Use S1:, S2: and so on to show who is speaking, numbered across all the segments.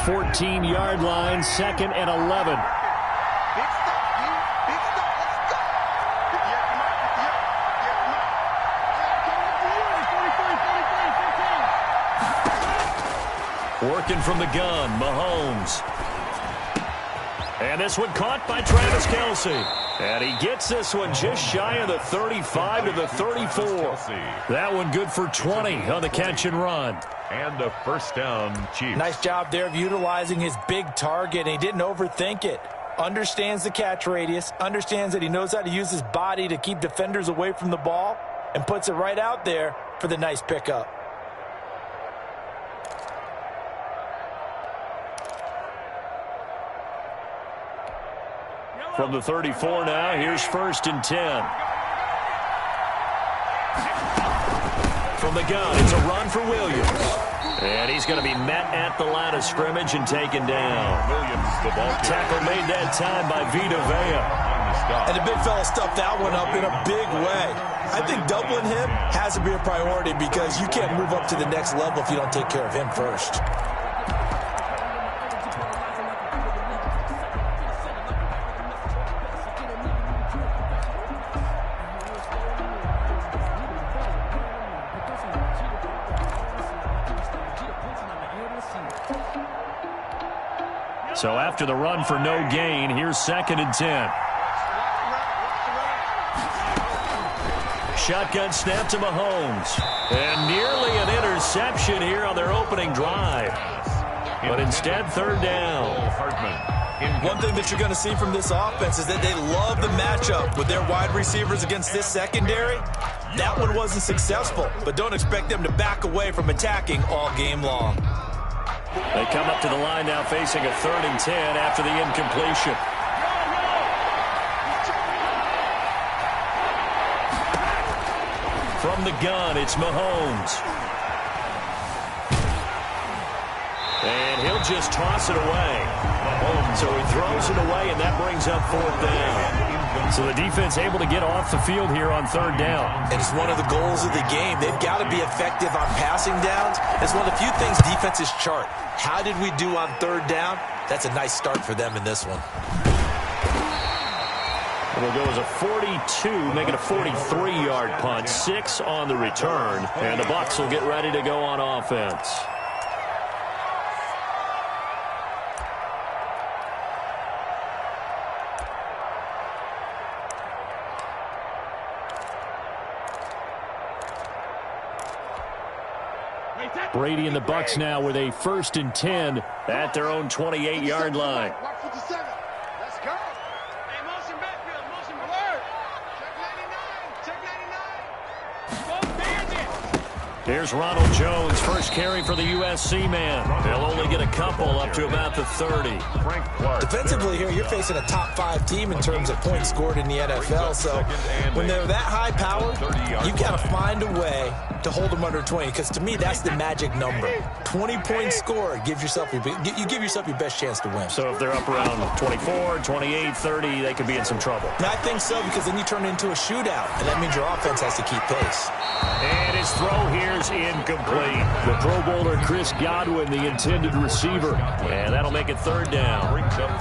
S1: 14-yard line, 2nd and 11. Working from the gun, Mahomes. And this one caught by Travis Kelce. And he gets this one just shy of the 35 to the 34. That one good for 20 on the catch and run.
S2: And a first down, Chiefs.
S3: Nice job there of utilizing his big target. He didn't overthink it. Understands the catch radius. Understands that he knows how to use his body to keep defenders away from the ball. And puts it right out there for the nice pickup.
S1: From the 34 now, here's 1st and 10. From the gun, it's a run for Williams. And he's going to be met at the line of scrimmage and taken down.
S2: Williams, the ball
S1: tackle made that time by Vita Vea.
S3: And the big fella stuffed that one up in a big way. I think doubling him has to be a priority because you can't move up to the next level if you don't take care of him first.
S1: So after the run for no gain, here's 2nd and 10. Shotgun snap to Mahomes. And nearly an interception here on their opening drive. But instead, 3rd down.
S3: One thing that you're going to see from this offense is that they love the matchup with their wide receivers against this secondary. That one wasn't successful, but don't expect them to back away from attacking all game long.
S1: They come up to the line now facing a 3rd and 10 after the incompletion. From the gun, it's Mahomes. And he'll just toss it away. So he throws it away, and that brings up 4th down. So the defense able to get off the field here on 3rd down.
S3: And it's one of the goals of the game. They've got to be effective on passing downs. It's one of the few things defenses chart. How did we do on 3rd down? That's a nice start for them in this one.
S1: It'll go as a 42, make it a 43-yard punt. 6 on the return. And the Bucs will get ready to go on offense. Brady and the Bucs now with a 1st and 10 at their own 28-yard line.
S4: Let's go. Hey, motion backfield, motion alert. Check 99.
S1: Here's Ronald Jones, first carry for the USC man. They'll only get a couple up to about the 30.
S3: Defensively here, you're facing a top 5 team in terms of points scored in the NFL. So when they're that high powered, you've got to find a way to hold them under 20, because to me that's the magic number. 20 points scored gives yourself you give yourself your best chance to win.
S1: So if they're up around 24, 28, 30, they could be in some trouble.
S3: And I think so, because then you turn it into a shootout, and that means your offense has to keep pace.
S1: And his throw here's incomplete. The Pro Bowler Chris Godwin, the intended receiver, and that'll make it 3rd down.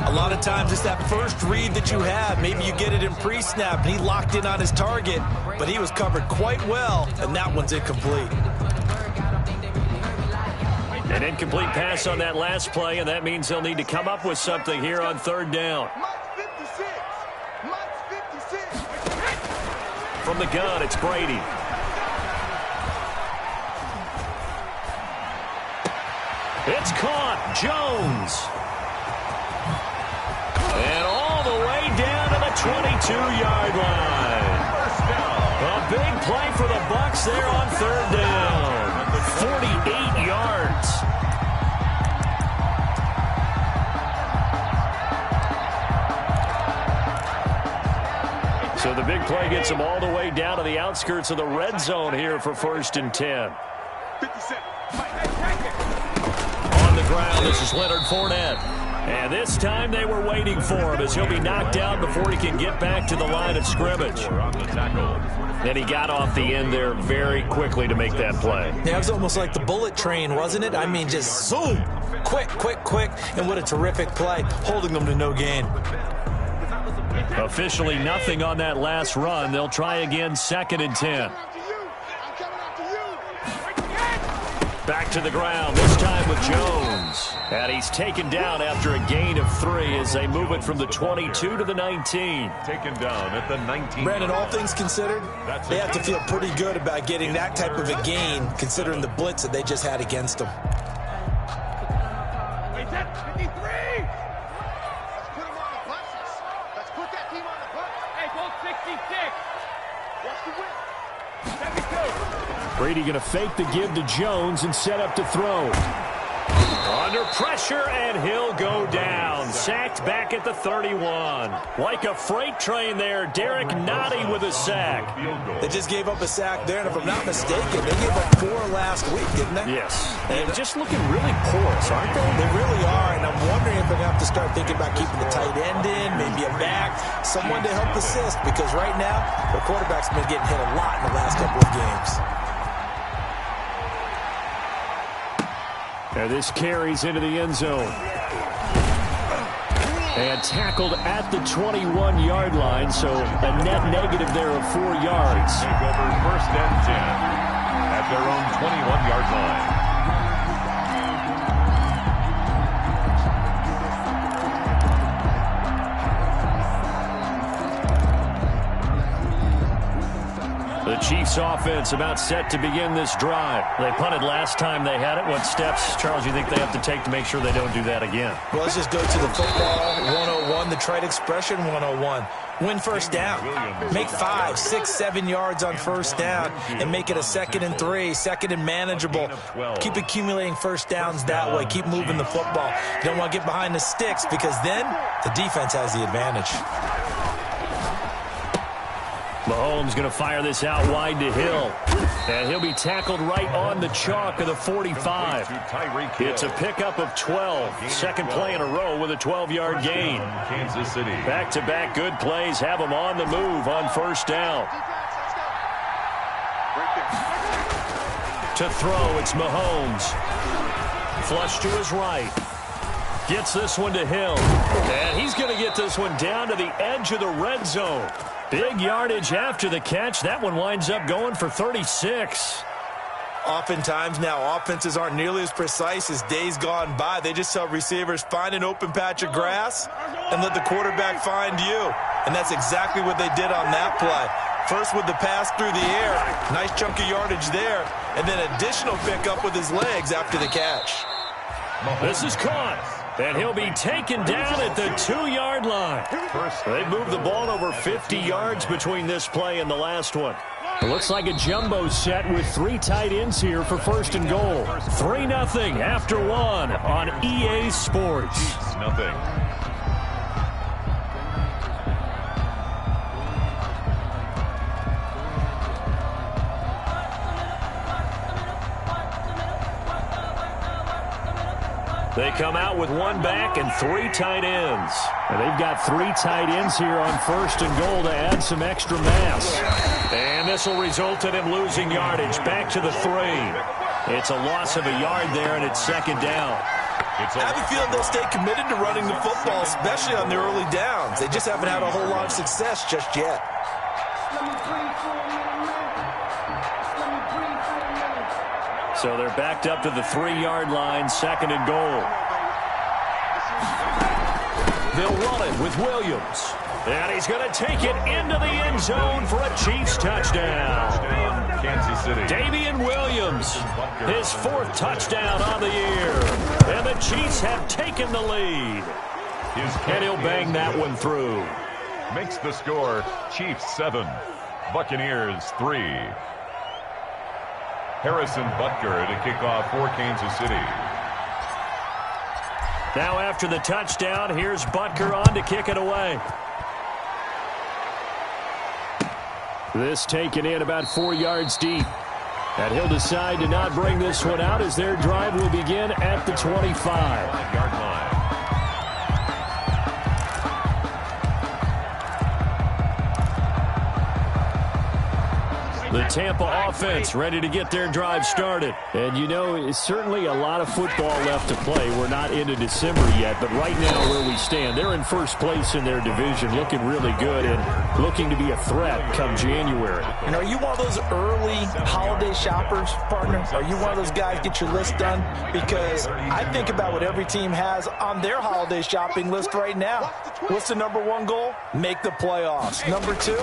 S3: A lot of times it's that first read that you have. Maybe you get it in pre-snap, and he locked in on his target, but he was covered quite well, and that one's incomplete.
S1: An incomplete pass on that last play, and that means they'll need to come up with something here on 3rd down. From the gun, it's Brady. It's caught. Jones. And all the way down to the 22-yard line. A big play for the Bucs there on 3rd down. 48 yards. So the big play gets them all the way down to the outskirts of the red zone here for 1st and 10.
S4: 57.
S1: On the ground, this is Leonard Fournette. And this time they were waiting for him as he'll be knocked down before he can get back to the line of scrimmage. And he got off the end there very quickly to make that play.
S3: Yeah, it was almost like the bullet train, wasn't it? I mean, just zoom, quick, and what a terrific play, holding them to no gain.
S1: Officially nothing on that last run. They'll try again, 2nd and 10. Back to the ground, this time with Jones. And he's taken down after a gain of 3 as they move it from the 22 to the 19.
S2: Taken down at the 19.
S3: Brandon, all things considered, they have to feel pretty good about getting that type of a gain, considering the blitz that they just had against them.
S4: Let's put him on the buses. Let's put that team on the bus. Hey, go 66. What's the win? 72.
S1: Brady going to fake the give to Jones and set up to throw. Under pressure, and he'll go down. Sacked back at the 31. Like a freight train there, Derek Nottie with a sack.
S3: They just gave up a sack there, and if I'm not mistaken, they gave up 4 last week, didn't they?
S1: Yes. And just looking really porous, aren't they?
S3: They really are, and I'm wondering if they're going to have to start thinking about keeping the tight end in, maybe a back, someone to help assist, because right now, the quarterback's been getting hit a lot in the last couple of games.
S1: And this carries into the end zone. And tackled at the 21-yard line, so a net negative there of 4 yards.
S2: Take over 1st and 10 at their own 21-yard line.
S1: The Chiefs offense about set to begin this drive. They punted last time they had it. What steps, Charles, you think they have to take to make sure they don't do that again?
S3: Well, let's just go to the football 101, the trite expression 101. Win 1st down. Make 5, 6, 7 yards on 1st down and make it a 2nd and 3, 2nd and manageable. Keep accumulating 1st downs that way. Keep moving the football. You don't want to get behind the sticks because then the defense has the advantage.
S1: Mahomes going to fire this out wide to Hill. And he'll be tackled right on the chalk of the 45. It's a pickup of 12. 2nd play in a row with a 12-yard gain.
S2: Kansas City.
S1: Back-to-back good plays have them on the move on 1st down. To throw, it's Mahomes. Flush to his right. Gets this one to Hill. And he's going to get this one down to the edge of the red zone. Big yardage after the catch. That one winds up going for 36.
S3: Oftentimes now, offenses aren't nearly as precise as days gone by. They just tell receivers, find an open patch of grass and let the quarterback find you. And that's exactly what they did on that play. First with the pass through the air. Nice chunk of yardage there. And then additional pickup with his legs after the catch.
S1: This is caught. And he'll be taken down at the 2-yard line. They moved the ball over 50 yards between this play and the last one. It looks like a jumbo set with 3 tight ends here for 1st and goal. 3-0 after 1 on EA Sports.
S2: Nothing.
S1: They come out with 1 back and 3 tight ends. And they've got 3 tight ends here on 1st and goal to add some extra mass. And this will result in him losing yardage back to the 3. It's a loss of a yard there, and it's 2nd down.
S3: I have a feeling they'll stay committed to running the football, especially on the early downs. They just haven't had a whole lot of success just yet.
S1: So they're backed up to the 3-yard line, 2nd and goal. They'll run it with Williams. And he's going to take it into the end zone for a Chiefs touchdown.
S2: Kansas City.
S1: Damian Williams, his 4th touchdown on the year. And the Chiefs have taken the lead. And he'll bang that one through.
S2: Makes the score Chiefs 7, Buccaneers 3. Harrison Butker to kick off for Kansas City.
S1: Now after the touchdown, here's Butker on to kick it away. This taken in about 4 yards deep. And he'll decide to not bring this one out as their drive will begin at the 25.
S2: 5-yard line.
S1: Tampa offense ready to get their drive started.
S5: And, you know, it's certainly a lot of football left to play. We're not into December yet, but right now where we stand, they're in first place in their division, looking really good and looking to be a threat come January.
S3: And are you one of those early holiday shoppers, partner? Are you one of those guys get your list done? Because I think about what every team has on their holiday shopping list right now. What's the number one goal? Make the playoffs. Number two,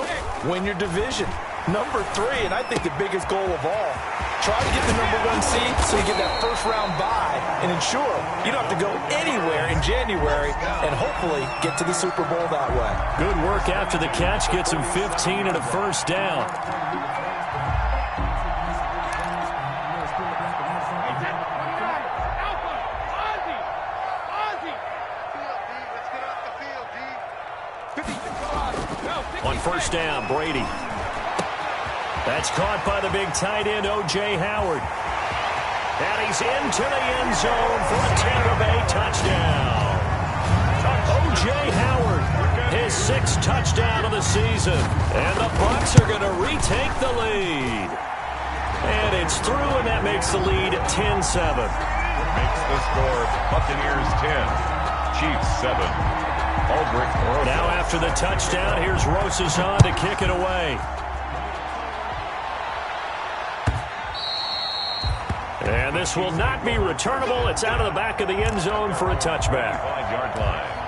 S3: win your division. Number three, and I think the biggest goal of all, try to get the number one seed so you get that first round bye and ensure you don't have to go anywhere in January and hopefully get to the Super Bowl that way.
S1: Good work after the catch. Gets him 15 and a first down. On first down, Brady. That's caught by the big tight end, O.J. Howard. And he's into the end zone for a Tampa Bay touchdown. O.J. Howard, his sixth touchdown of the season. And the Bucs are going to retake the lead. And it's through, and that makes the lead 10-7.
S2: Makes the score Buccaneers 10, Chiefs 7.
S1: Now after the touchdown, here's Rosazon to kick it away. And this will not be returnable. It's out of the back of the end zone for a touchback.
S2: 5-yard line.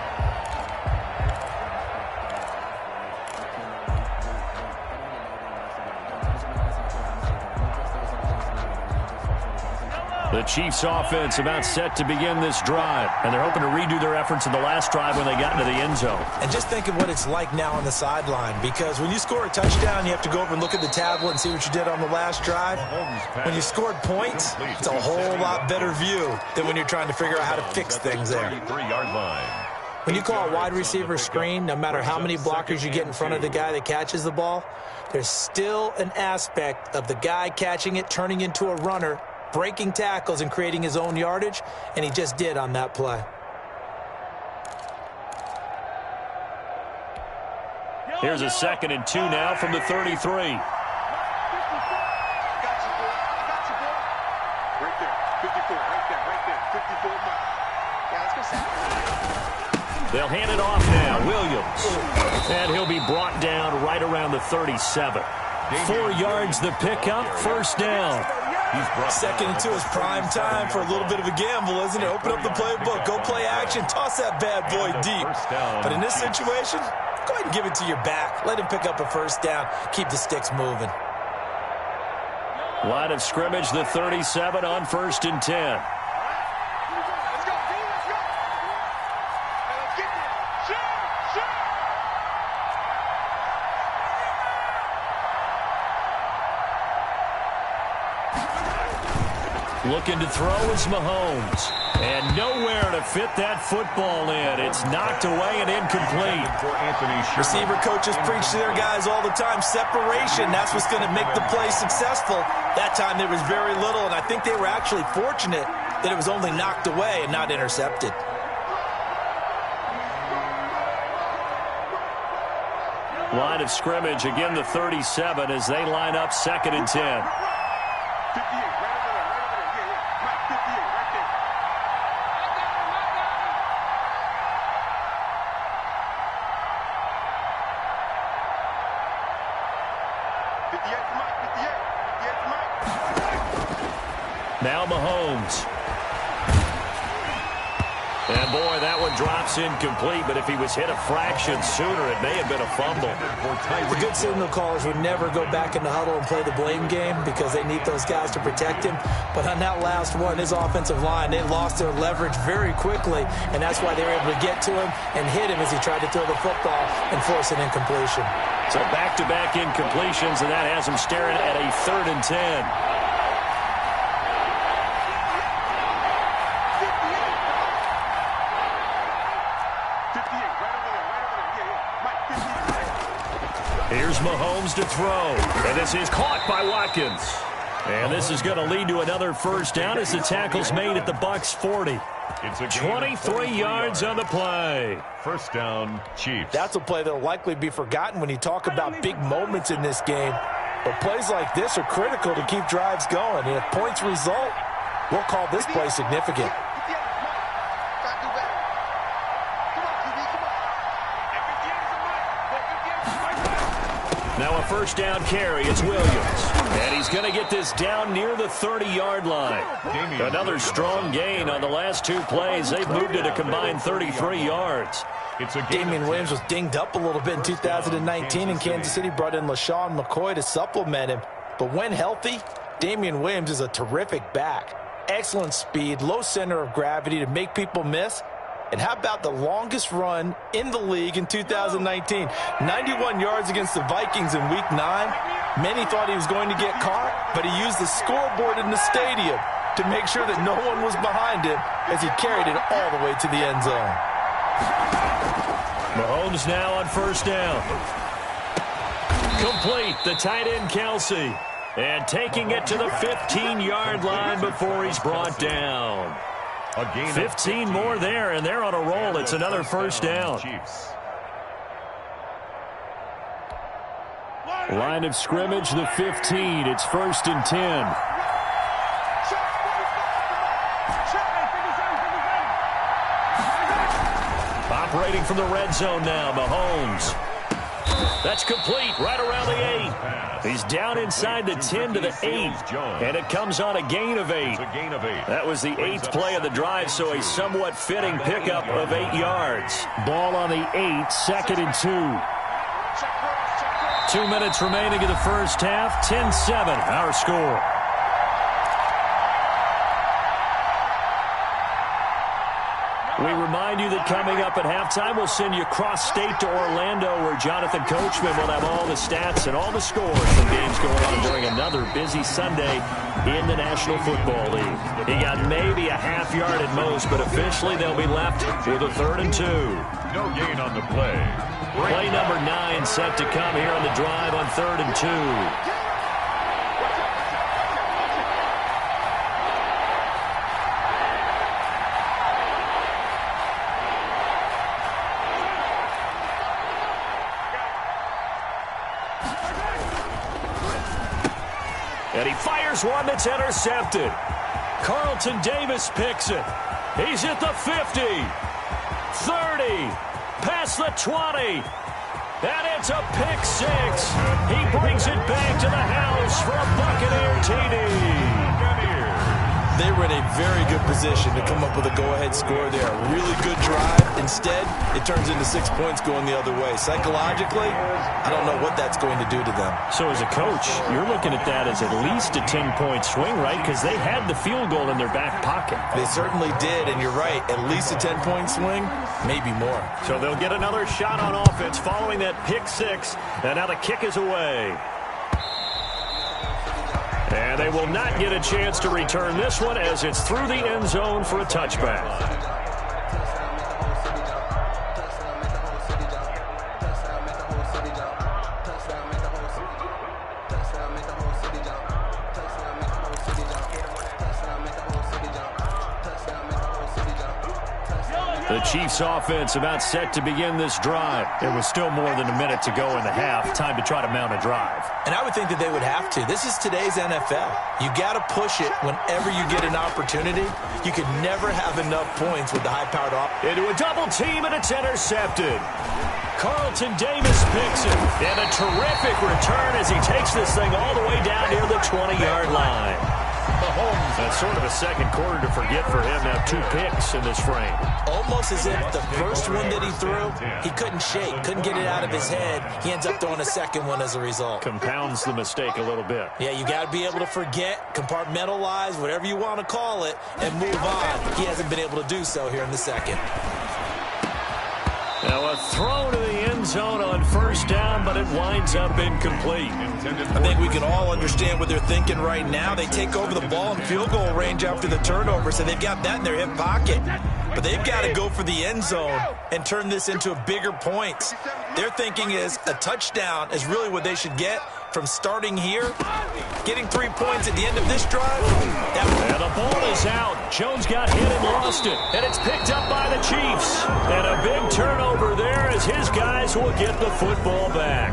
S1: The Chiefs offense about set to begin this drive, and they're hoping to redo their efforts in the last drive when they got into the end zone.
S3: And just think of what it's like now on the sideline, because when you score a touchdown, you have to go over and look at the tablet and see what you did on the last drive. When you scored points, it's a whole lot better view than when you're trying to figure out how to fix things there.
S2: 33-yard line.
S3: When you call a wide receiver screen, no matter how many blockers you get in front of the guy that catches the ball, there's still an aspect of the guy catching it turning into a runner, breaking tackles and creating his own yardage, and he just did on that play.
S1: Here's a 2nd and 2 now from the 33. They'll hand it off now, Williams. And he'll be brought down right around the 37. 4 yards the pickup, first down.
S3: 2nd and 2 is prime time for a little bit of a gamble, isn't it? Open up the playbook, go play action, toss that bad boy deep. But in this situation, go ahead and give it to your back. Let him pick up a first down, keep the sticks moving.
S1: Line of scrimmage, the 37 on 1st and 10. Looking to throw is Mahomes. And nowhere to fit that football in. It's knocked away and incomplete.
S3: Receiver coaches preach to their guys all the time. Separation, that's what's going to make the play successful. That time there was very little, and I think they were actually fortunate that it was only knocked away and not intercepted.
S1: Line of scrimmage, again the 37 as they line up 2nd and 10. Now Mahomes. And boy, that one drops incomplete, but if he was hit a fraction sooner, it may have been a fumble.
S3: The good signal callers would never go back in the huddle and play the blame game because they need those guys to protect him. But on that last one, his offensive line, they lost their leverage very quickly, and that's why they were able to get to him and hit him as he tried to throw the football and force an incompletion.
S1: So back-to-back incompletions, and that has him staring at a 3rd and 10. Here's Mahomes to throw, and this is caught by Watkins. And this is going to lead to another first down as the tackle's made at the Bucs 40.
S2: It's a
S1: 23 yards on the play.
S2: First down, Chiefs.
S3: That's a play that will likely be forgotten when you talk about big moments in this game. But plays like this are critical to keep drives going. And if points result, we'll call this play significant.
S1: Now a first down carry. It's Williams. And he's going to get this down near the 30-yard line. Another strong gain on the last two plays. They've moved it a combined 33 yards.
S3: Damian Williams was dinged up a little bit in 2019, and Kansas City brought in LaShawn McCoy to supplement him. But when healthy, Damian Williams is a terrific back. Excellent speed, low center of gravity to make people miss. And how about the longest run in the league in 2019? 91 yards against the Vikings in Week 9. Many thought he was going to get caught, but he used the scoreboard in the stadium to make sure that no one was behind him as he carried it all the way to the end zone.
S1: Mahomes now on first down. Complete, the tight end Kelsey. And taking it to the 15-yard line before he's brought down. 15 more there, and they're on a roll. It's another first down. Line of scrimmage, the 15. It's 1st and 10. Operating from the red zone now, Mahomes. That's complete, right around the 8. He's down inside the 10 to the 8, and it comes on a gain of 8. That was the 8th play of the drive, so a somewhat fitting pickup of 8 yards.
S5: Ball on the 8, 2nd and 2.
S1: 2 minutes remaining in the first half, 10-7, our score. We remind you that coming up at halftime, we'll send you cross-state to Orlando, where Jonathan Coachman will have all the stats and all the scores from games going on during another busy Sunday in the National Football League. He got maybe a half yard at most, but officially they'll be left with a 3rd and 2.
S2: No gain on the play.
S1: Play number 9 set to come here on the drive on 3rd and 2. And he fires one that's intercepted. Carlton Davis picks it. He's at the 50, 30, past the 20. And it's a pick 6. He brings it back to the house for a Buccaneer TD.
S3: They were in a very good position to come up with a go-ahead score there. A really good drive. Instead, it turns into 6 points going the other way. Psychologically, I don't know what that's going to do to them.
S5: So as a coach, you're looking at that as at least a 10-point swing, right? Because they had the field goal in their back pocket.
S3: They certainly did, and you're right. At least a 10-point swing, maybe more.
S1: So they'll get another shot on offense following that pick 6. And now the kick is away. And they will not get a chance to return this one as it's through the end zone for a touchback. The Chiefs offense about set to begin this drive.
S5: There was still more than a minute to go in the half. Time to try to mount a drive.
S3: And I would think that they would have to. This is today's NFL. You got to push it whenever you get an opportunity. You could never have enough points with the high-powered offense.
S1: Into a double team, and it's intercepted. Carlton Davis picks it. And a terrific return as he takes this thing all the way down near the 20-yard line. Mahomes, that's sort of a second quarter to forget for him. Now 2 picks in this frame.
S3: Almost as if the first one that he threw, he couldn't shake, couldn't get it out of his head. He ends up throwing a second one as a result.
S1: Compounds the mistake a little bit.
S3: Yeah, you got to be able to forget, compartmentalize, whatever you want to call it, and move on. He hasn't been able to do so here in the second.
S1: Now a throw to the end zone on first down, but it winds up incomplete.
S3: I think we can all understand what they're thinking right now. They take over the ball in field goal range after the turnover, so they've got that in their hip pocket. But they've got to go for the end zone and turn this into a bigger points. Their thinking is a touchdown is really what they should get from starting here. Getting 3 points at the end of this drive.
S1: And the ball is out. Jones got hit and lost it. And it's picked up by the Chiefs. And a big turnover there as his guys will get the football back.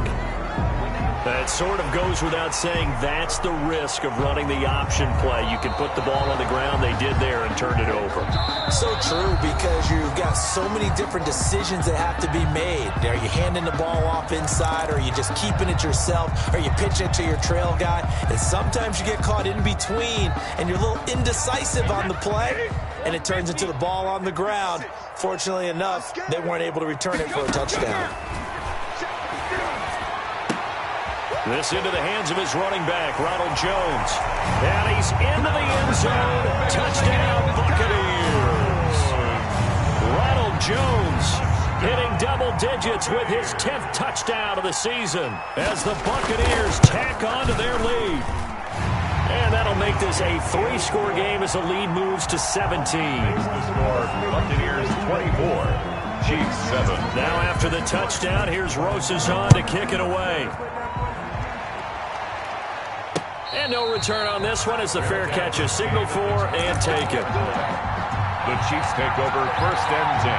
S1: That sort of goes without saying. That's the risk of running the option play. You can put the ball on the ground. They did there and turned it over.
S3: So true, because you've got so many different decisions that have to be made. Are you handing the ball off inside? Or are you just keeping it yourself? Are you pitching it to your trail guy? And sometimes you get caught in between, and you're a little indecisive on the play, and it turns into the ball on the ground. Fortunately enough, they weren't able to return it for a touchdown.
S1: This into the hands of his running back, Ronald Jones. And he's into the end zone. Touchdown, Buccaneers. Ronald Jones hitting double digits with his 10th touchdown of the season as the Buccaneers tack on to their lead. And that'll make this a 3-score game as the lead moves to 17.
S2: Buccaneers 24, Chiefs 7.
S1: Now after the touchdown, here's Rosazon to kick it away. And no return on this one as the fair catch is signaled for and taken.
S2: The Chiefs take over 1st and 10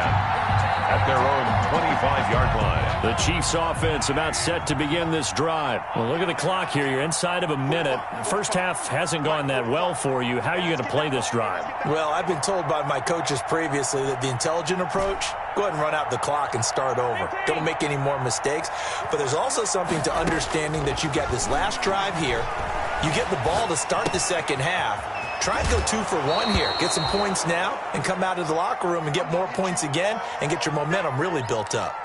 S2: at their own 25-yard line.
S1: The Chiefs offense about set to begin this drive. Well, look at the clock here. You're inside of a minute. First half hasn't gone that well for you. How are you going to play this drive?
S3: Well, I've been told by my coaches previously that the intelligent approach, go ahead and run out the clock and start over. Don't make any more mistakes. But there's also something to understanding that you get this last drive here. You get the ball to start the second half. Try and go 2 for 1 here. Get some points now and come out of the locker room and get more points again and get your momentum really built up.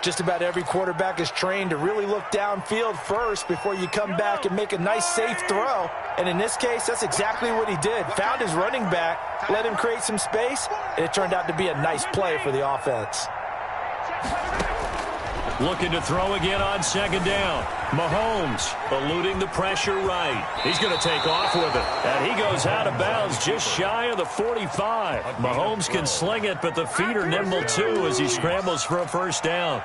S3: Just about every quarterback is trained to really look downfield first before you come back and make a nice, safe throw. And in this case, that's exactly what he did. Found his running back, let him create some space, and it turned out to be a nice play for the offense.
S1: Looking to throw again on 2nd down. Mahomes eluding the pressure right. He's going to take off with it. And he goes out of bounds just shy of the 45. Mahomes can sling it, but the feet are nimble too as he scrambles for a 1st down.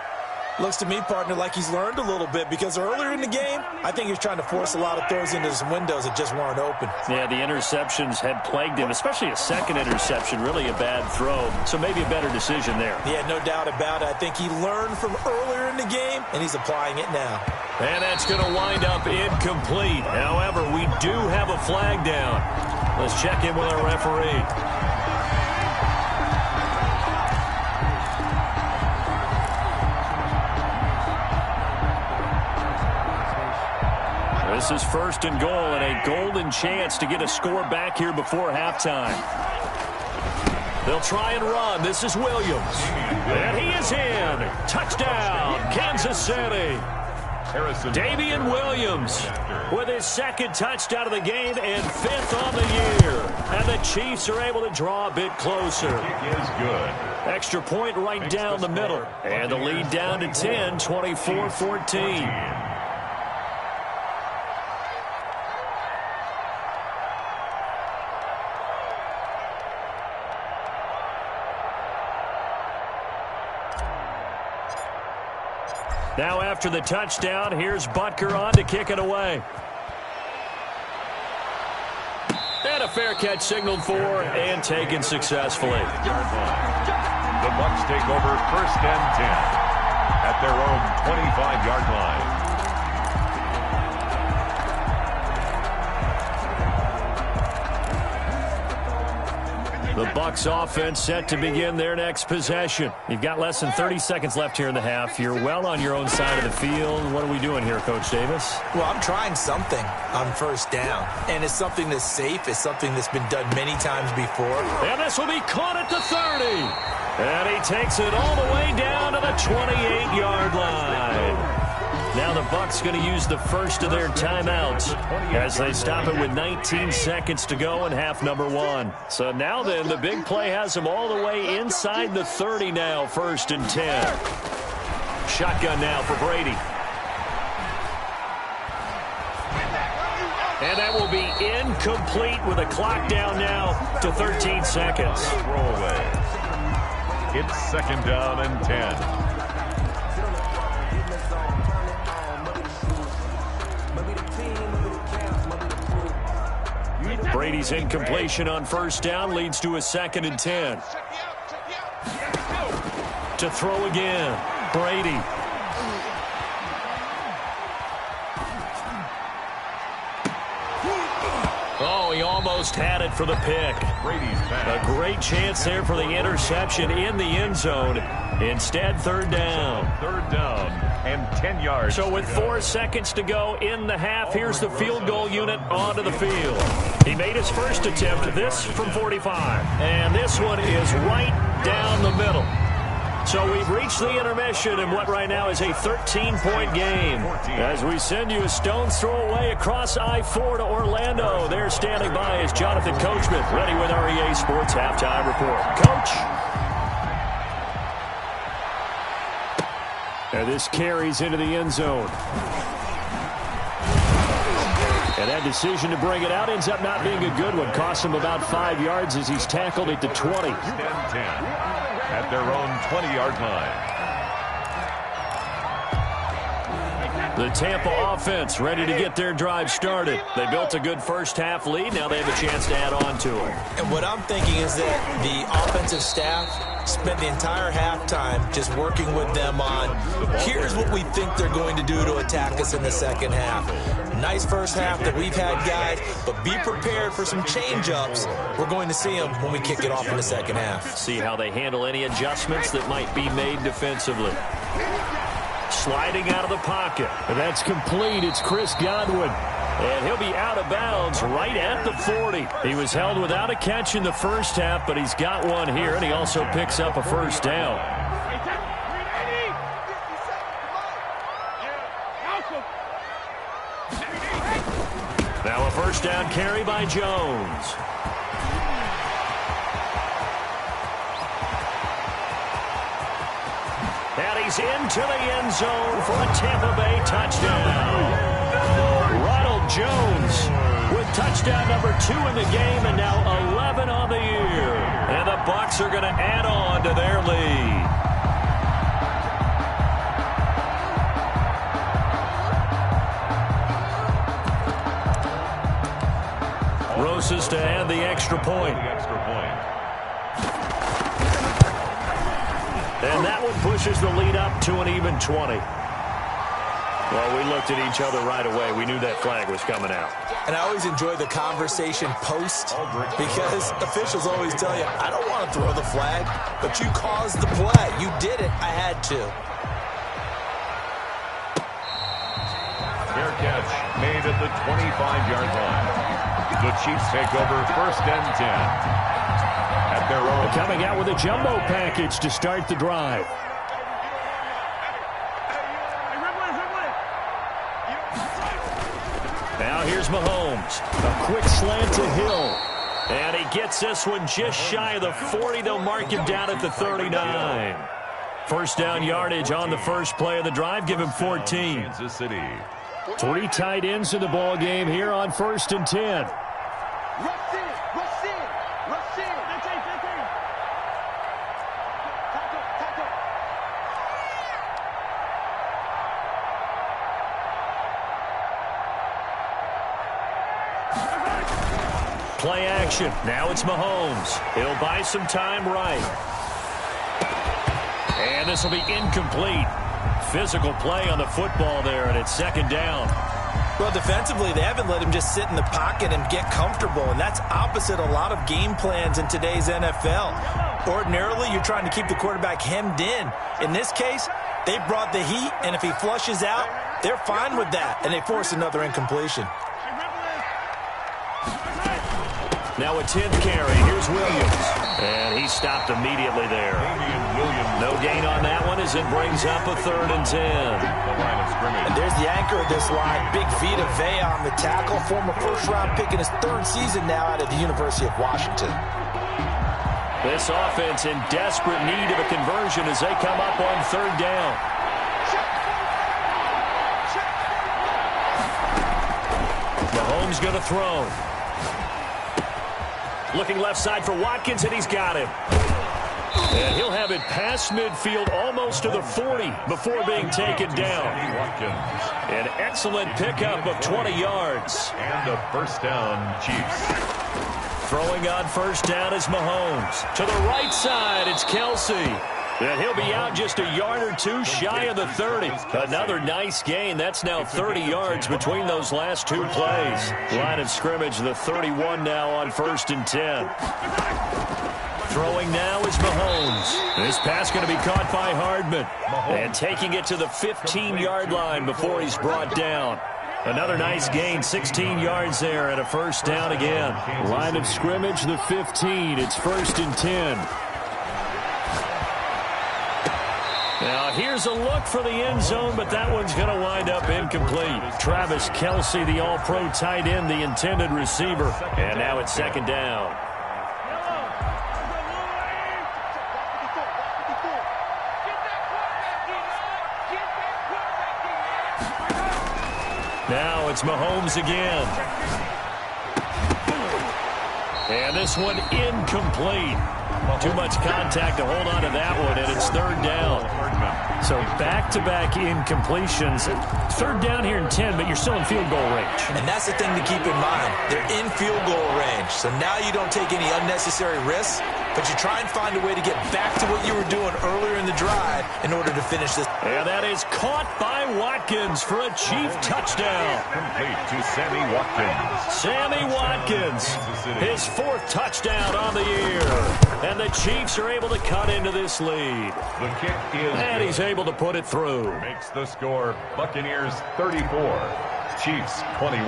S3: Looks to me, partner, like he's learned a little bit because earlier in the game, I think he was trying to force a lot of throws into some windows that just weren't open.
S1: Yeah, the interceptions had plagued him, especially a second interception, really a bad throw. So maybe a better decision there.
S3: Yeah, no doubt about it. I think he learned from earlier in the game, and he's applying it now.
S1: And that's going to wind up incomplete. However, we do have a flag down. Let's check in with our referee. This is 1st and goal and a golden chance to get a score back here before halftime. They'll try and run. This is Williams. And he is in. Touchdown, Kansas City. Damian Williams with his 2nd touchdown of the game and 5th on the year. And the Chiefs are able to draw a bit closer.
S2: It is good.
S1: Extra point right down the middle. And the lead down to 10, 24-14. Now after the touchdown, here's Butker on to kick it away. And a fair catch signaled for and taken successfully.
S2: The Bucs take over 1st and 10 at their own 25-yard line.
S1: The Bucs offense set to begin their next possession. You've got less than 30 seconds left here in the half. You're well on your own side of the field. What are we doing here, Coach Davis?
S3: Well, I'm trying something on 1st down. And it's something that's safe. It's something that's been done many times before.
S1: And this will be caught at the 30. And he takes it all the way down to the 28-yard line. Now the Bucs going to use the first of their timeouts as they stop it with 19 seconds to go in half number 1. So now then, the big play has them all the way inside the 30 now, 1st and 10. Shotgun now for Brady. And that will be incomplete with a clock down now to 13 seconds.
S2: Roll away. It's 2nd down and 10.
S1: Brady's incompletion on 1st down leads to a 2nd and 10. To throw again, Brady. almost had it for the pick. A great chance there for the interception in the end zone. Instead, third down.
S2: Third down and 10 yards.
S1: So with 4 seconds to go in the half, here's the field goal unit onto the field. He made his first attempt, this from 45. And this one is right down the middle. So we've reached the intermission in what right now is a 13-point game. As we send you a stone's throw away across I-4 to Orlando. There standing by is Jonathan Coachman, ready with our EA Sports Halftime Report. Coach. And this carries into the end zone. And that decision to bring it out ends up not being a good one. Cost him about 5 yards as he's tackled at the 20.
S2: 10-10. At their own 20-yard line.
S1: The Tampa offense ready to get their drive started. They built a good first-half lead. Now they have a chance to add on to it.
S3: And what I'm thinking is that the offensive staff spent the entire halftime just working with them on, here's what we think they're going to do to attack us in the second half. Nice first half that we've had, guys, but be prepared for some change-ups. We're going to see them when we kick it off in the second half.
S1: See how they handle any adjustments that might be made defensively. Sliding out of the pocket.
S5: And that's complete. It's Chris Godwin.
S1: And he'll be out of bounds right at the 40. He was held without a catch in the first half, but he's got one here, and he also picks up a first down. Now a first down carry by Jones. And he's into the end zone for a Tampa Bay touchdown. Ronald Jones with touchdown number 2 in the game, and now 11 on the year. And the Bucs are going to add on to their lead. Roses to add the extra point. And that one pushes the lead up to an even 20. Well, we looked at each other right away. We knew that flag was coming out.
S3: And I always enjoy the conversation post because officials always tell you, I don't want to throw the flag, but you caused the play. You did it. I had to.
S2: Fair catch made at the 25-yard line. The Chiefs take over first and 10. At their own.
S5: Coming out with a jumbo package to start the drive.
S1: Now here's Mahomes. A quick slant to Hill. And he gets this one just shy of the 40. They'll mark him down at the 39. First down yardage on the first play of the drive. Give him 14.
S2: Kansas City.
S5: 3 tight ends in the ball game here on first and 10.
S1: Play action. Now it's Mahomes. He'll buy some time right. And this will be incomplete. Physical play on the football there, and it's second down.
S3: Well, defensively, they haven't let him just sit in the pocket and get comfortable, and that's opposite a lot of game plans in today's NFL. Ordinarily, you're trying to keep the quarterback hemmed in. In this case, they brought the heat, and if he flushes out, they're fine with that, and they force another incompletion.
S1: Now a 10th carry. Here's Williams. And he stopped immediately there. No gain on that one as it brings up a 3rd and 10.
S3: And there's the anchor of this line. Big Vita Vea on the tackle. Former first-round pick in his 3rd season now out of the University of Washington.
S1: This offense in desperate need of a conversion as they come up on 3rd down. Mahomes going to throw. Looking left side for Watkins, and he's got him. And he'll have it past midfield almost to the 40 before being taken down. An excellent pickup of 20 yards.
S2: And a first down, Chiefs.
S1: Throwing on first down is Mahomes. To the right side, it's Kelsey.
S5: And he'll be out just a yard or two shy of the 30. Another nice gain. That's now 30 yards between those last two plays. Line of scrimmage, the 31 now on 1st and 10. Throwing now is Mahomes. This pass going to be caught by Hardman. And taking it to the 15-yard line before he's brought down. Another nice gain, 16 yards there, and a first down again. Line of scrimmage, the 15. It's 1st and 10. Now, here's a look for the end zone, but that one's going to wind up incomplete. Travis Kelce, the all-pro tight end, the intended receiver. And now it's 2nd down. Now it's Mahomes again. And this one incomplete. Too much contact to hold on to that one, and it's 3rd down. So back-to-back incompletions. 3rd down here in 10, but you're still in field goal range.
S3: And that's the thing to keep in mind. They're in field goal range. So now you don't take any unnecessary risks, but you try and find a way to get back to what you were doing earlier in the drive in order to finish this.
S5: And that is caught by Watkins for a Chief touchdown.
S2: Complete to Sammy Watkins.
S5: Sammy Watkins, his 4th touchdown on the year. And the Chiefs are able to cut into this lead.
S2: The kick is
S5: And he's able to put it through.
S2: Makes the score Buccaneers 34, Chiefs 21.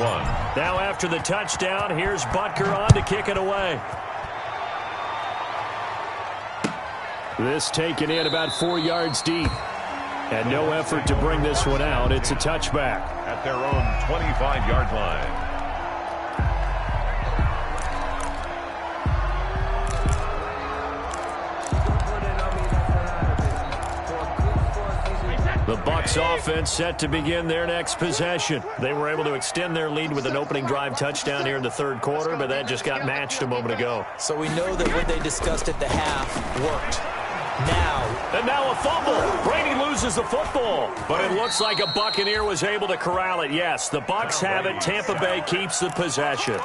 S5: Now after the touchdown, here's Butker on to kick it away. This taken in about 4 yards deep. And no effort to bring this one out. It's a touchback.
S2: At their own 25-yard line.
S5: The Bucs offense set to begin their next possession. They were able to extend their lead with an opening drive touchdown here in the 3rd quarter, but that just got matched a moment ago.
S3: So we know that what they discussed at the half worked.
S5: And now a fumble. Brady loses the football, but it looks like a Buccaneer was able to corral it. Yes, the Bucs have it. Tampa Bay keeps the possession.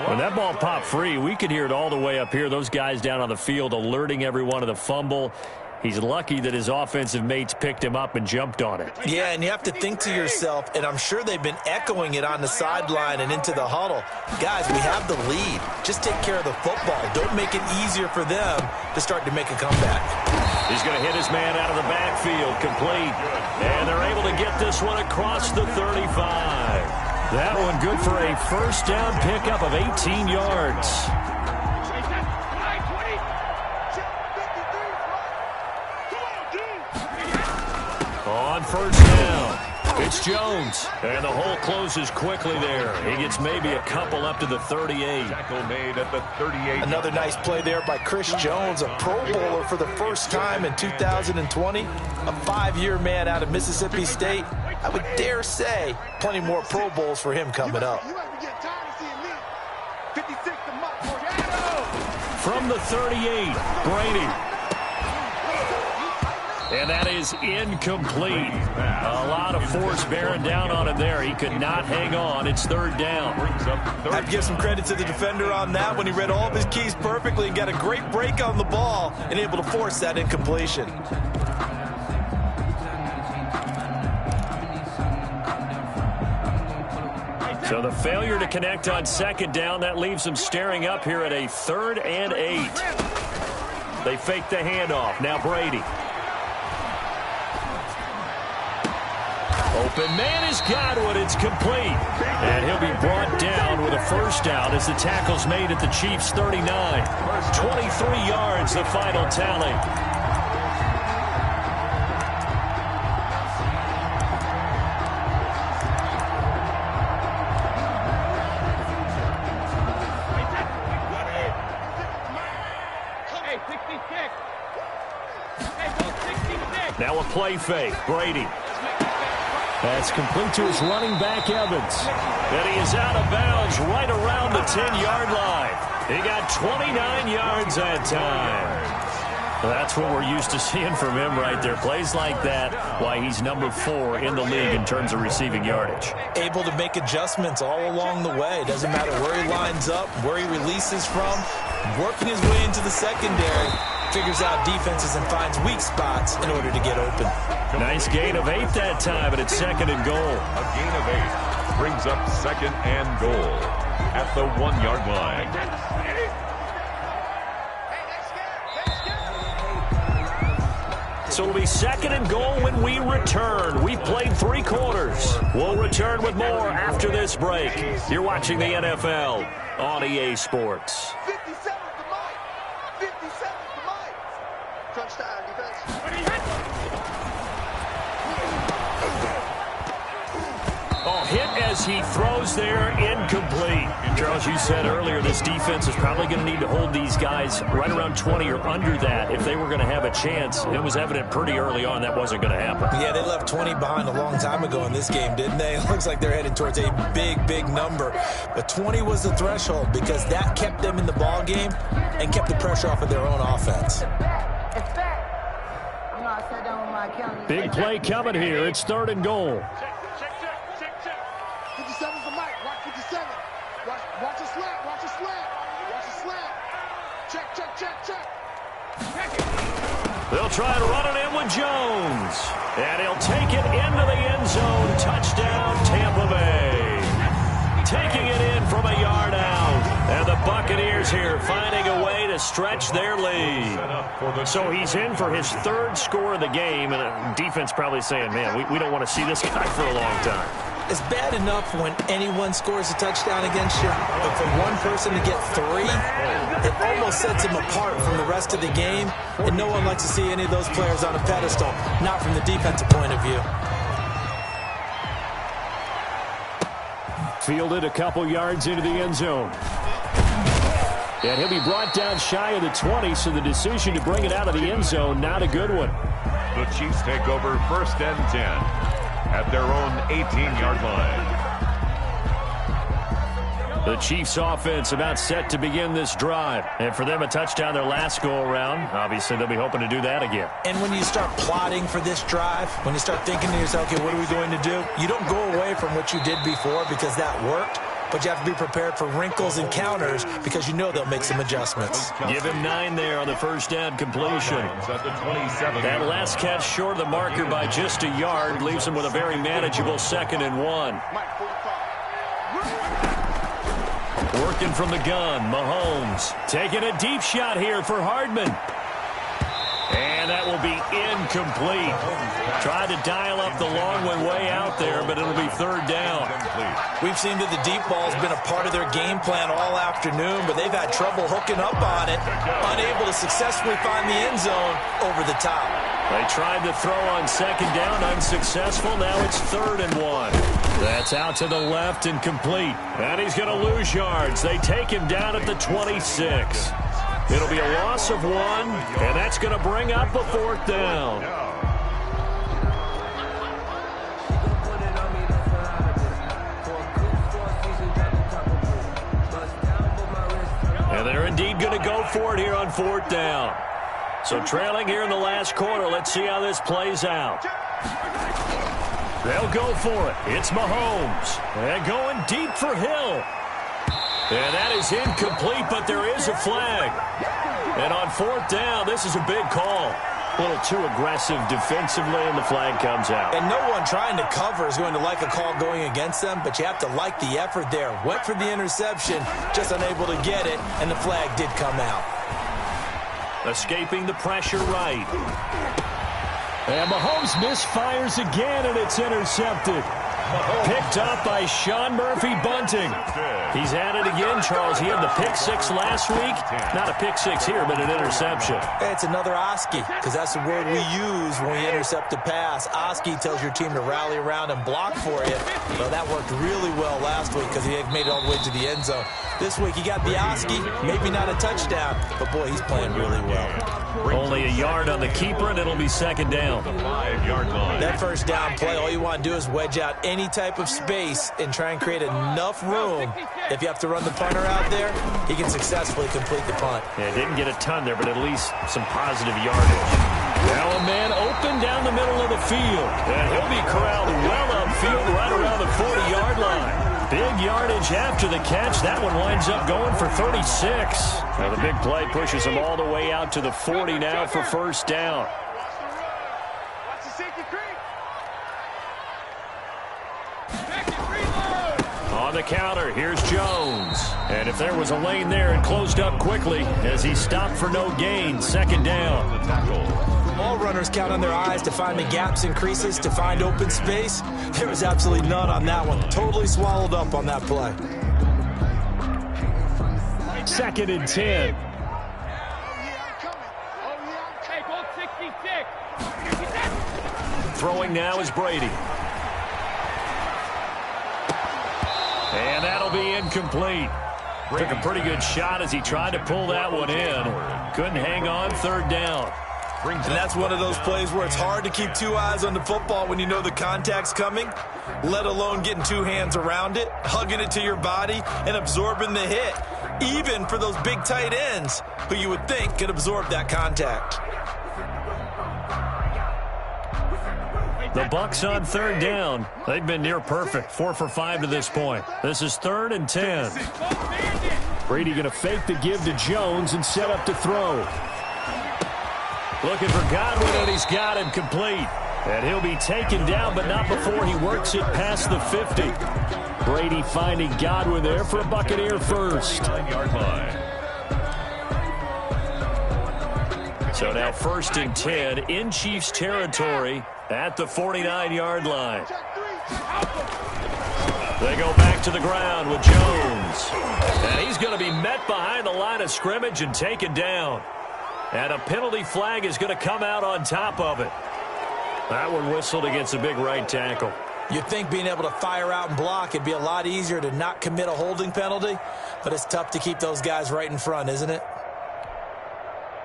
S5: When that ball popped free, we could hear it all the way up here. Those guys down on the field alerting everyone of the fumble. He's lucky that his offensive mates picked him up and jumped on it.
S3: Yeah, and you have to think to yourself, and I'm sure they've been echoing it on the sideline and into the huddle. Guys, we have the lead. Just take care of the football. Don't make it easier for them to start to make a comeback.
S5: He's going to hit his man out of the backfield, complete. And they're able to get this one across the 35. That one good for a first down pickup of 18 yards. On first down, it's Jones. And the hole closes quickly there. He gets maybe a couple up to the 38.
S2: Tackle made at the 38.
S3: Another nice play there by Chris Jones, a Pro Bowler for the first time in 2020. A 5-year man out of Mississippi State. I would dare say plenty more Pro Bowls for him coming up.
S5: From the 38, Brady. And that is incomplete. A lot of force bearing down on him there. He could not hang on. It's 3rd down.
S3: I'd give some credit to the defender on that when he read all of his keys perfectly and got a great break on the ball and able to force that incompletion.
S5: So the failure to connect on 2nd down, that leaves them staring up here at a 3rd and 8. They fake the handoff. Now Brady. Open man has got one. It's complete. And he'll be brought down with a first down as the tackle's made at the Chiefs' 39. 23 yards, the final tally. Now a play fake. Brady. That's complete to his running back, Evans. And he is out of bounds right around the 10-yard line. He got 29 yards that time. That's what we're used to seeing from him right there. Plays like that, why he's number 4 in the league in terms of receiving yardage.
S3: Able to make adjustments all along the way. Doesn't matter where he lines up, where he releases from, working his way into the secondary. Figures out defenses and finds weak spots in order to get open.
S5: Nice gain of 8 that time, and it's 2nd and goal.
S2: A gain of 8 brings up 2nd and goal at the 1-yard line.
S5: So it'll be 2nd and goal when we return. We've played 3 quarters. We'll return with more after this break. You're watching the NFL on EA Sports.
S4: 57 to Mike. 57 to Mike. Touchdown defense.
S5: Oh, hit as he throws there, incomplete. Charles, you said earlier this defense is probably going to need to hold these guys right around 20 or under that if they were going to have a chance. It was evident pretty early on that wasn't going to happen.
S3: Yeah, they left 20 behind a long time ago in this game, didn't they? It looks like they're headed towards a big, big number. But 20 was the threshold because that kept them in the ball game and kept the pressure off of their own offense.
S5: Big play coming here. It's 3rd and goal.
S4: 57's the Mike. Watch 57. Watch a slant. Watch a slant. Watch a slant. Check.
S5: They'll try and run it in with Jones. And he'll take it into the end zone. Touchdown, Tampa Bay. Taking it in from a yard out. And the Buccaneers here finding a way to stretch their lead. So he's in for his 3rd score of the game. And defense probably saying, man, we don't want to see this guy for a long time.
S3: It's bad enough when anyone scores a touchdown against you, but for one person to get 3, it almost sets him apart from the rest of the game, and no one likes to see any of those players on a pedestal, not from the defensive point of view.
S5: Fielded a couple yards into the end zone. And he'll be brought down shy of the 20, so the decision to bring it out of the end zone, not a good one.
S2: The Chiefs take over 1st and 10 at their own 18-yard line.
S5: The Chiefs offense about set to begin this drive. And for them, a touchdown their last go-around. Obviously, they'll be hoping to do that again.
S3: And when you start plotting for this drive, when you start thinking to yourself, okay, what are we going to do? You don't go away from what you did before because that worked. But you have to be prepared for wrinkles and counters because you know they'll make some adjustments.
S5: Give him 9 there on the 1st down completion. That last catch short of the marker by just a yard leaves him with a very manageable 2nd and 1. Working from the gun, Mahomes taking a deep shot here for Hardman. And that will be incomplete. Tried to dial up the long one way out there, but it'll be 3rd down.
S3: We've seen that the deep ball's been a part of their game plan all afternoon, but they've had trouble hooking up on it, unable to successfully find the end zone over the top.
S5: They tried to throw on 2nd down, unsuccessful. Now it's 3rd and 1. That's out to the left and complete. And he's going to lose yards. They take him down at the 26. It'll be a loss of 1, and that's going to bring up a 4th down. And they're indeed going to go for it here on 4th down. So trailing here in the last quarter, let's see how this plays out. They'll go for it. It's Mahomes. And going deep for Hill. And that is incomplete, but there is a flag. And on 4th down, this is a big call. A little too aggressive defensively, and the flag comes out.
S3: And no one trying to cover is going to like a call going against them, but you have to like the effort there. Went for the interception, just unable to get it, and the flag did come out.
S5: Escaping the pressure right. And Mahomes misfires again, and it's intercepted. Picked up by Sean Murphy Bunting. He's at it again, Charles. He had the pick 6 last week. Not a pick 6 here, but an interception.
S3: It's another Oski, because that's the word we use when we intercept a pass. Oski tells your team to rally around and block for you. Well, that worked really well last week because he made it all the way to the end zone. This week he got the Oski, maybe not a touchdown, but boy, he's playing really well.
S1: Only a yard on the keeper, and it'll be second down.
S2: The 5-yard line.
S3: That first down play, all you want to do is wedge out any type of space and try and create enough room. If you have to run the punter out there, he can successfully complete the punt.
S1: Yeah, didn't get a ton there, but at least some positive yardage. Now a man open down the middle of the field. And he'll be corralled well upfield right around the 40-yard line. Big yardage after the catch. That one winds up going for 36. Now the big play pushes him all the way out to the 40 now for first down.
S4: Watch the safety creep.
S1: On the counter, here's Jones. And if there was a lane there, it closed up quickly as he stopped for no gain. Second down.
S2: The tackle.
S3: All runners count on their eyes to find the gaps and creases, to find open space. There was absolutely none on that one. Totally swallowed up on that play.
S5: Second and 10.
S4: Hey, goal 66.
S1: Throwing now is Brady. And that'll be incomplete. Took a pretty good shot as he tried to pull that one in. Couldn't hang on, third down.
S3: And that's one of those plays where it's hard to keep two eyes on the football when you know the contact's coming, let alone getting two hands around it, hugging it to your body, and absorbing the hit, even for those big tight ends who you would think could absorb that contact.
S1: The Bucs on third down. They've been near perfect, 4 for 5 to this point. This is 3rd and 10.
S5: Brady going to fake the give to Jones and set up to throw.
S1: Looking for Godwin, and he's got him complete. And he'll be taken down, but not before he works it past the 50.
S5: Brady finding Godwin there for a Buccaneer first.
S2: 9-yard line.
S1: So now 1st and 10 in Chiefs territory at the 49-yard line. They go back to the ground with Jones. And he's going to be met behind the line of scrimmage and taken down. And a penalty flag is going to come out on top of it. That one whistled against a big right tackle.
S3: You'd think being able to fire out and block, it'd be a lot easier to not commit a holding penalty, but it's tough to keep those guys right in front, isn't it?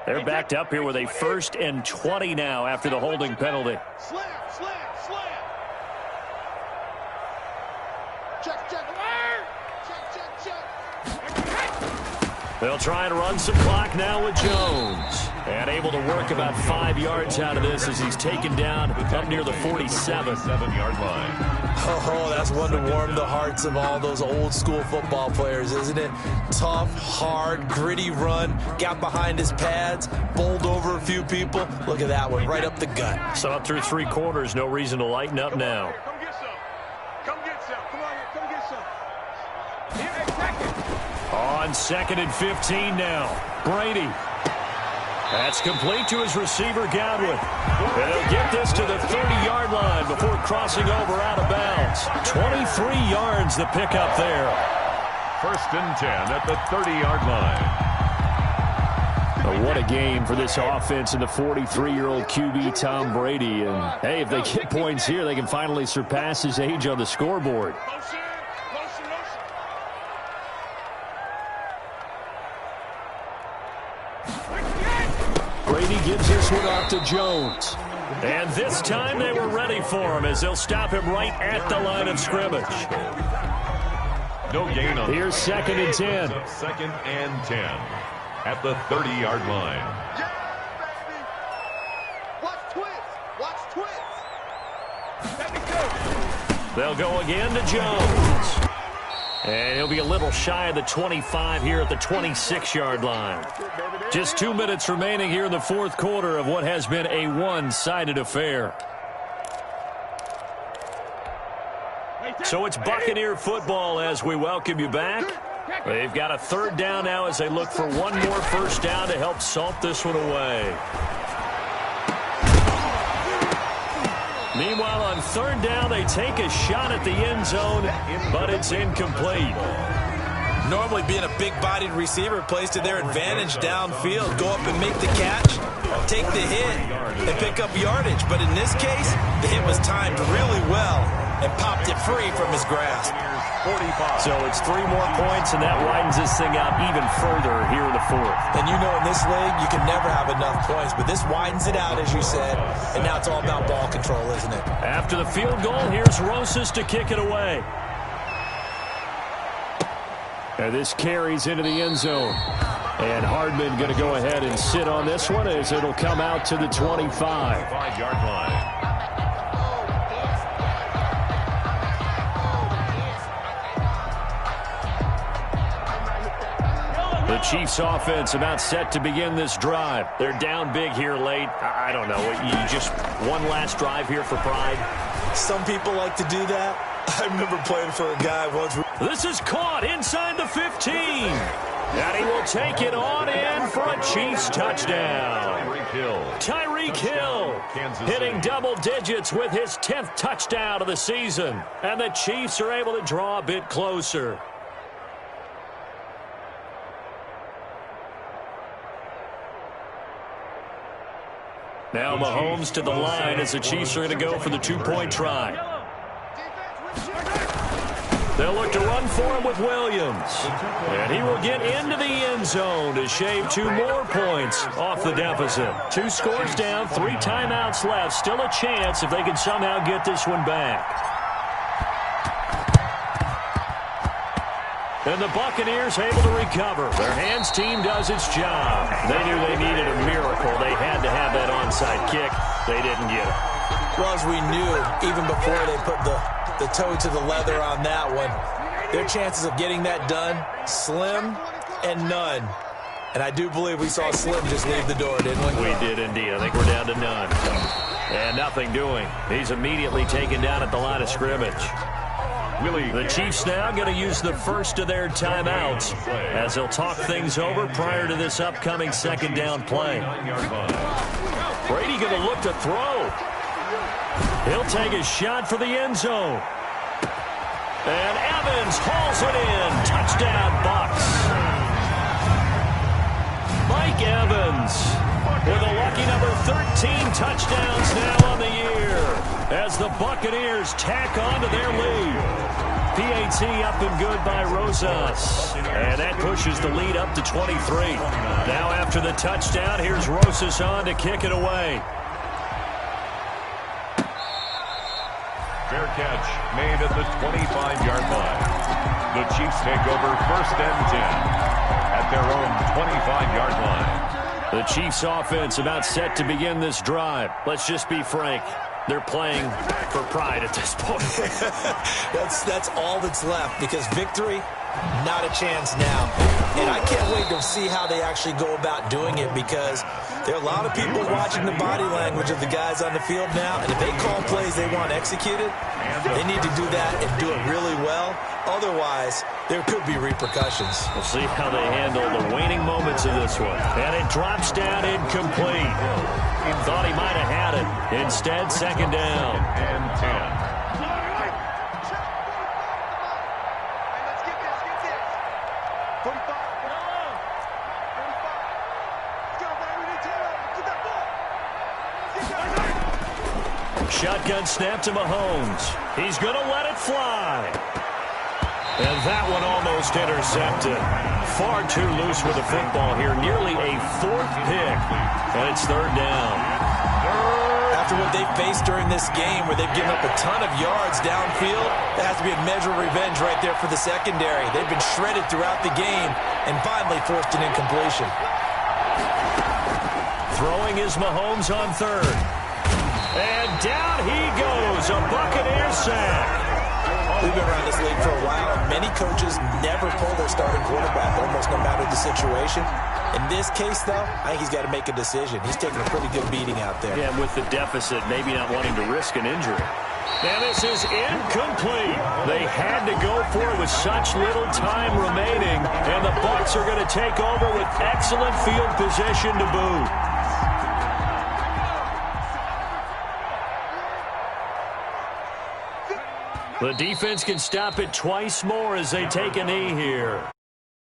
S1: They're backed up here with a 1st and 20 now after the holding penalty.
S4: Slam, slam, slam. Check, check. Check, check, check.
S1: They'll try and run some clock now with Jones. And able to work about 5 yards out of this as he's taken down up near the 47.
S2: 7-yard line.
S3: Oh, that's one to warm the hearts of all those old school football players, isn't it? Tough, hard, gritty run, got behind his pads, bowled over a few people. Look at that one, right up the gut.
S1: So up through 3 quarters, no reason to lighten up now.
S4: Come get some. Come get some. Come on here. Come get some. Here, attack it.
S1: On 2nd and 15 now. Brady. That's complete to his receiver, Godwin. And he'll get this to the 30-yard line before crossing over out of bounds. 23 yards the pickup there.
S2: 1st and 10 at the 30-yard line.
S5: What a game for this offense and the 43-year-old QB Tom Brady. And, hey, if they get points here, they can finally surpass his age on the scoreboard.
S4: Motion, motion, motion.
S5: Brady gives this one off to Jones.
S1: And this time they were ready for him as they'll stop him right at the line of scrimmage.
S2: No gain on.
S5: Here's 2nd and 10.
S2: 2nd and 10 at the 30-yard line.
S4: Yeah, baby. Watch twist. Watch twist. Let me go.
S1: They'll go again to Jones. And he'll be a little shy of the 25 here at the 26-yard line. Just 2 minutes remaining here in the 4th quarter of what has been a one-sided affair. So it's Buccaneer football as we welcome you back. They've got a 3rd down now as they look for one more first down to help salt this one away. Meanwhile, on 3rd down, they take a shot at the end zone, but it's incomplete.
S3: Normally being a big-bodied receiver plays to their advantage downfield. Go up and make the catch, take the hit, and pick up yardage. But in this case, the hit was timed really well and popped it free from his grasp.
S2: 45.
S1: So it's 3 more points, and that widens this thing out even further here in the fourth.
S3: And you know in this league, you can never have enough points, but this widens it out, as you said, and now it's all about ball control, isn't it?
S1: After the field goal, here's Rosas to kick it away. And this carries into the end zone. And Hardman going to go ahead and sit on this one as it'll come out to the 25.
S2: 5-yard line.
S1: The Chiefs offense about set to begin this drive. They're down big here late. I don't know. You just one last drive here for pride?
S3: Some people like to do that. I remember playing for a guy once.
S1: This is caught inside the 15. And he will take it on in for a Chiefs touchdown. Tyreek Hill hitting double digits with his 10th touchdown of the season. And the Chiefs are able to draw a bit closer. Now Mahomes to the line as the Chiefs are going to go for the 2-point try. They'll look to run for him with Williams. And he will get into the end zone to shave 2 more points off the deficit. 2 scores down, 3 timeouts left. Still a chance if they can somehow get this one back. And the Buccaneers able to recover. Their hands team does its job. They knew they needed a miracle. They had to have that onside kick. They didn't get it.
S3: Well, as we knew, even before they put the toe to the leather on that one, their chances of getting that done, slim and none. And I do believe we saw Slim just leave the door, didn't we?
S1: We did indeed. I think we're down to none. And nothing doing. He's immediately taken down at the line of scrimmage. The Chiefs now going to use the first of their timeouts as they'll talk things over prior to this upcoming second down play. Brady going to look to throw. He'll take a shot for the end zone. And Evans hauls it in. Touchdown, Bucs. Mike Evans with a lucky number 13 touchdowns now on the year as the Buccaneers tack on to their lead. PAT up and good by Rosas. And that pushes the lead up to 23. Now after the touchdown, here's Rosas on to kick it away.
S2: Fair catch made at the 25-yard line. The Chiefs take over 1st and 10 at their own 25-yard line.
S1: The Chiefs offense about set to begin this drive. Let's just be frank. They're playing for pride at this point.
S3: That's all that's left, because victory, not a chance now. And I can't wait to see how they actually go about doing it, because there are a lot of people watching the body language of the guys on the field now, and if they call plays they want executed, they need to do that and do it really well. Otherwise, there could be repercussions.
S1: We'll see how they handle the waning moments of this one. And it drops down incomplete. He thought he might have had it. Instead, second down.
S2: And 10.
S1: Shotgun snap to Mahomes. He's going to let it fly. And that one almost intercepted. Far too loose with the football here. Nearly a 4th pick. And it's 3rd down.
S3: After what they faced during this game, where they've given up a ton of yards downfield, that has to be a measure of revenge right there for the secondary. They've been shredded throughout the game and finally forced an incompletion.
S1: Throwing is Mahomes on 3rd. And down he goes. A Buccaneer sack.
S3: We've been around this league for a while, and many coaches never pull their starting quarterback, almost no matter the situation. In this case, though, I think he's got to make a decision. He's taking a pretty good beating out there.
S1: Yeah, with the deficit, maybe not wanting to risk an injury. And this is incomplete. They had to go for it with such little time remaining, and the Bucs are going to take over with excellent field position to boot. The defense can stop it twice more as they take a knee here.